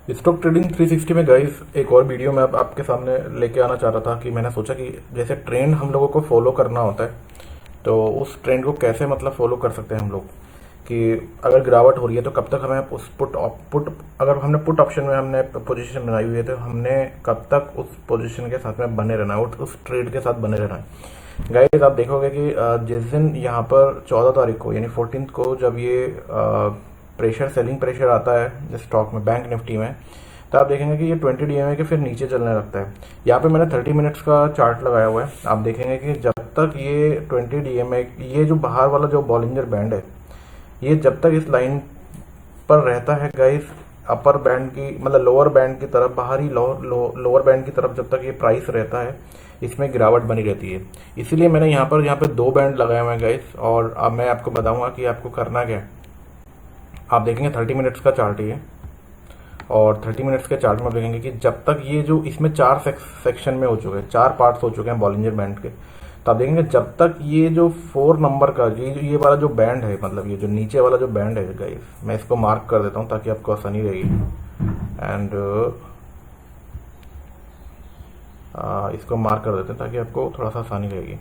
Stock trading 360 में guys एक और वीडियो में आपके सामने लेके आना चाह रहा था कि मैंने सोचा कि जैसे ट्रेंड हम लोगों को फॉलो करना होता है, तो उस ट्रेंड को कैसे मतलब फॉलो कर सकते हैं हम लोग कि अगर गिरावट हो रही है तो कब तक हमें उस पुट अगर हमने पुट ऑप्शन में हमने पोजीशन बनाई हुई है तो हमने कब तक उस पोजीशन के साथ में बने रहना है और उस ट्रेड के साथ बने रहना है। गाइस आप देखोगे कि जिस दिन यहाँ पर 14 तारीख को यानी 14 को जब ये प्रेशर सेलिंग प्रेशर आता है स्टॉक में बैंक निफ्टी में, तो आप देखेंगे कि ये 20 डीएमए के फिर नीचे चलने लगता है। यहाँ पे मैंने 30 मिनट्स का चार्ट लगाया हुआ है। आप देखेंगे कि जब तक ये 20 डीएमए ये जो बाहर वाला जो बॉलिंजर बैंड है ये जब तक इस लाइन पर रहता है गाइस, अपर बैंड की मतलब लोअर बैंड की तरफ बाहरी लोअर बैंड की तरफ जब तक ये प्राइस रहता है इसमें गिरावट बनी रहती है। इसीलिए मैंने यहाँ पे दो बैंड लगाए हुए हैं गाइस, और अब मैं आपको बताऊंगा कि आपको करना क्या है। आप देखेंगे 30 मिनट्स का चार्ट ही है और 30 मिनट्स के चार्ट में आप देखेंगे कि जब तक ये जो इसमें चार सेक्शन में हो चुके हैं, चार पार्ट्स हो चुके हैं बॉलिंजर बैंड के, तो आप देखेंगे जब तक ये जो 4 नंबर का ये वाला जो बैंड है, मतलब ये जो नीचे वाला जो बैंड है गाइस, मैं इसको मार्क कर देता हूँ ताकि आपको आसानी रहेगी। एंड इसको मार्क कर देते हैं ताकि आपको थोड़ा सा आसानी रहेगी।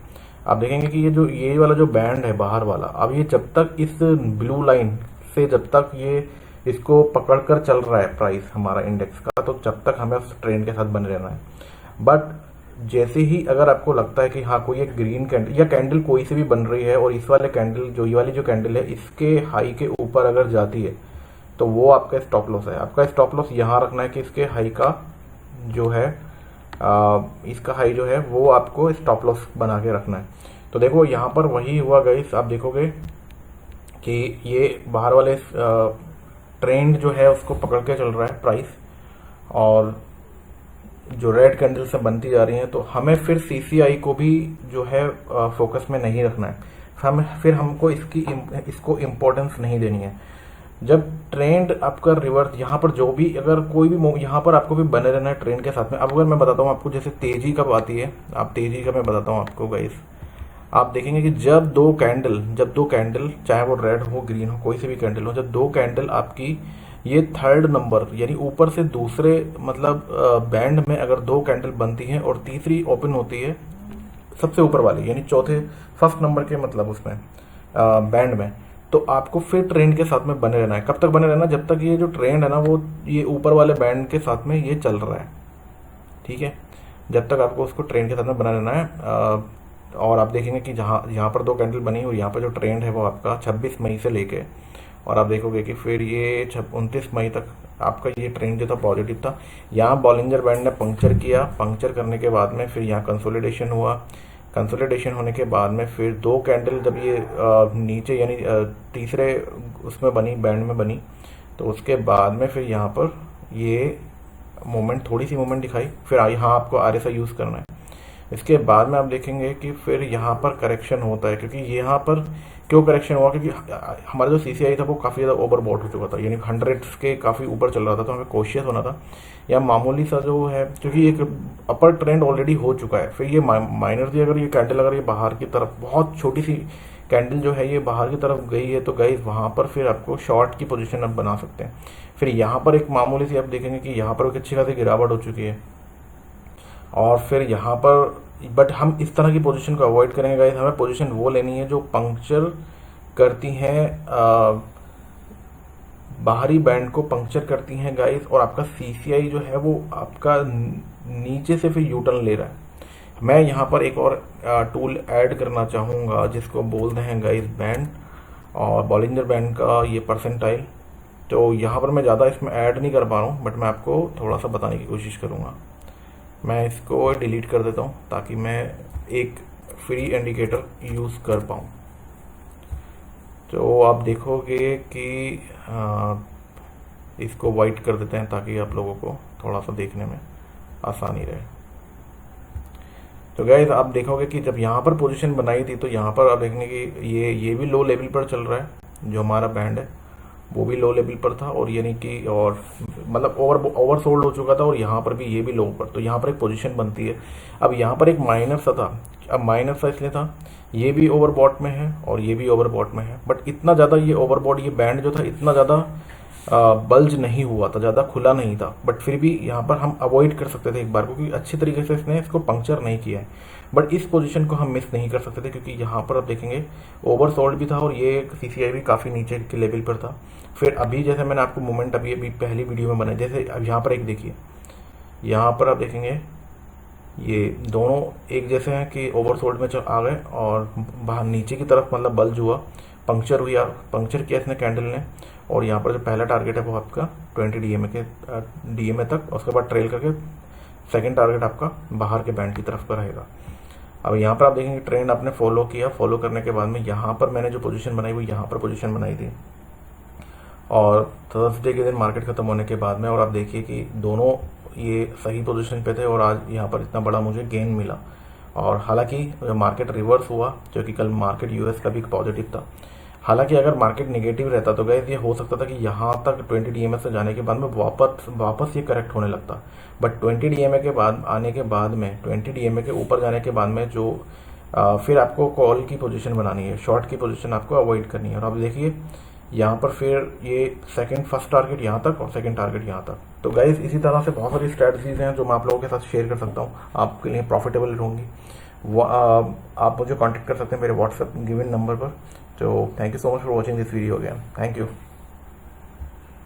आप देखेंगे कि ये वाला जो बैंड है बाहर वाला, अब ये जब तक इस ब्लू लाइन से जब तक ये इसको पकड़कर चल रहा है प्राइस हमारा इंडेक्स का, तो जब तक हमें उस ट्रेंड के साथ बने रहना है। बट जैसे ही अगर आपको लगता है कि हाँ कोई एक ग्रीन कैंडल या कैंडल कोई से भी बन रही है और इस वाले कैंडल जो ये वाली जो कैंडल है इसके हाई के ऊपर अगर जाती है, तो वो आपका स्टॉप लॉस है। आपका स्टॉप लॉस यहाँ रखना है कि इसके हाई का जो है इसका हाई जो है वो आपको स्टॉप लॉस बना के रखना है। तो देखो यहाँ पर वही हुआ गाइस, आप देखोगे कि ये बाहर वाले ट्रेंड जो है उसको पकड़ के चल रहा है प्राइस, और जो रेड कैंडल से बनती जा रही है, तो हमें फिर सीसीआई को भी जो है फोकस में नहीं रखना है। फिर हमको इसको इम्पोर्टेंस नहीं देनी है। जब ट्रेंड आपका रिवर्स यहाँ पर जो भी अगर कोई भी यहाँ पर आपको भी बने रहना है ट्रेंड के साथ में। अब अगर मैं बताता हूँ आपको जैसे तेजी कब आती है, आप तेजी का मैं बताता हूँ आपको गाइस। आप देखेंगे कि जब दो कैंडल चाहे वो रेड हो ग्रीन हो कोई से भी कैंडल हो, जब दो कैंडल आपकी ये थर्ड नंबर यानी ऊपर से दूसरे मतलब बैंड में अगर दो कैंडल बनती हैं और तीसरी ओपन होती है सबसे ऊपर वाली यानी चौथे फर्स्ट नंबर के मतलब उसमें बैंड में, तो आपको फिर ट्रेंड के साथ में बने रहना है। कब तक बने रहना? जब तक ये जो ट्रेंड है ना वो ये ऊपर वाले बैंड के साथ में ये चल रहा है, ठीक है। जब तक आपको उसको ट्रेंड के साथ में बना रहना है। और आप देखेंगे कि यहाँ पर दो कैंडल बनी और यहाँ पर जो ट्रेंड है वो आपका 26 मई से लेके, और आप देखोगे कि फिर ये 29 मई तक आपका ये ट्रेंड जो था पॉजिटिव था। यहाँ बॉलिंजर बैंड ने पंक्चर किया, पंक्चर करने के बाद में फिर यहाँ कंसोलिडेशन हुआ। कंसोलिडेशन होने के बाद में फिर दो कैंडल जब ये नीचे यानी तीसरे उसमें बनी बैंड में बनी, तो उसके बाद में फिर यहाँ पर ये मोमेंट थोड़ी सी मोमेंट दिखाई। फिर यहाँ आपको आरएसआई यूज़ करना है। इसके बाद में आप देखेंगे कि फिर यहाँ पर करेक्शन होता है, क्योंकि यहाँ पर क्यों करेक्शन हुआ, क्योंकि हमारा जो सीसीआई था वो काफ़ी ज़्यादा ओवरबॉट हो चुका था, यानी 100 के काफ़ी ऊपर चल रहा था, तो हमें कॉशियस होना था। या मामूली सा जो है, क्योंकि एक अपर ट्रेंड ऑलरेडी हो चुका है, फिर ये माइनर थी अगर ये कैंडल अगर ये बाहर की तरफ बहुत छोटी सी कैंडल जो है ये बाहर की तरफ गई है, तो गाइस वहाँ पर फिर आपको शॉर्ट की पोजीशन आप बना सकते हैं। फिर यहाँ पर एक मामूली सी आप देखेंगे कि यहाँ पर एक अच्छी खासी गिरावट हो चुकी है, और फिर यहाँ पर बट हम इस तरह की पोजीशन को अवॉइड करेंगे गाइस। हमें पोजीशन वो लेनी है जो पंक्चर करती हैं बाहरी बैंड को पंक्चर करती हैं गाइस, और आपका सीसीआई जो है वो आपका नीचे से फिर यूटर्न ले रहा है। मैं यहाँ पर एक और टूल ऐड करना चाहूँगा जिसको बोलते हैं गाइस बैंड और बॉलिंजर बैंड का ये परसेंटाइल। तो यहाँ पर मैं ज़्यादा इसमें ऐड नहीं कर पा रहा हूँ, बट मैं आपको थोड़ा सा बताने की कोशिश करूँगा। मैं इसको डिलीट कर देता हूँ ताकि मैं एक फ्री इंडिकेटर यूज़ कर पाऊँ। तो आप देखोगे कि इसको वाइट कर देते हैं ताकि आप लोगों को थोड़ा सा देखने में आसानी रहे। तो गाइस आप देखोगे कि जब यहाँ पर पोजीशन बनाई थी तो यहाँ पर आप देखेंगे कि ये भी लो लेवल पर चल रहा है, जो हमारा बैंड है वो भी लो लेवल पर था, और यानी कि और मतलब ओवरसोल्ड हो चुका था, और यहाँ पर भी ये भी लो पर, तो यहाँ पर एक पोजीशन बनती है। अब यहाँ पर एक माइनर सा था, अब माइनर सा इसलिए था ये भी ओवरबॉट में है और ये भी ओवरबॉट में है, बट इतना ज़्यादा ये ओवरबॉट ये बैंड जो था इतना ज़्यादा बल्ज नहीं हुआ था, ज़्यादा खुला नहीं था, बट फिर भी यहाँ पर हम अवॉइड कर सकते थे एक बार को, क्योंकि अच्छी तरीके से इसने इसको पंक्चर नहीं किया है। बट इस पोजीशन को हम मिस नहीं कर सकते थे, क्योंकि यहाँ पर आप देखेंगे ओवरसोल्ड भी था और ये सीसीआई भी काफ़ी नीचे के लेवल पर था। फिर अभी जैसे मैंने आपको मूवमेंट अभी अभी पहली वीडियो में बनाई, जैसे अब यहाँ पर एक देखिए, यहाँ पर आप देखेंगे ये दोनों एक जैसे हैं कि ओवरसोल्ड में आ गए और बाहर नीचे की तरफ मतलब बल्ज हुआ, पंक्चर हुआ, पंक्चर किया इसने कैंडल ने। और यहाँ पर जो पहला टारगेट है वो आपका 20 डीएमए तक, उसके बाद ट्रेल करके सेकंड टारगेट आपका बाहर के बैंड की तरफ का रहेगा। अब यहाँ पर आप देखेंगे ट्रेंड आपने फॉलो किया, फॉलो करने के बाद में यहाँ पर मैंने जो पोजीशन बनाई वो यहाँ पर पोजीशन बनाई थी, और थर्सडे के दिन मार्केट खत्म होने के बाद में, और आप देखिए कि दोनों ये सही पोजीशन पे थे और आज यहाँ पर इतना बड़ा मुझे गेन मिला। और हालांकि जब मार्केट रिवर्स हुआ, जो कि कल मार्केट यूएस का भी पॉजिटिव था, हालांकि अगर मार्केट नेगेटिव रहता तो गैस ये हो सकता था कि यहाँ तक 20 डीएमए से जाने के बाद में वापस ये करेक्ट होने लगता। बट 20 डीएमए के बाद आने के बाद में, 20 डीएमए के ऊपर जाने के बाद में जो फिर आपको कॉल की पोजीशन बनानी है, शॉर्ट की पोजीशन आपको अवॉइड करनी है। और आप देखिए यहाँ पर फिर ये फर्स्ट टारगेट यहाँ तक और सेकंड टारगेट यहाँ तक। तो गाइस इसी तरह से बहुत सारी स्ट्रेटजीज हैं जो मैं आप लोगों के साथ शेयर कर सकता हूँ, आपके लिए प्रॉफिटेबल होंगी। आप मुझे कांटेक्ट कर सकते हैं मेरे व्हाट्सएप गिवन नंबर पर। तो thank you so much for watching this video again, thank you.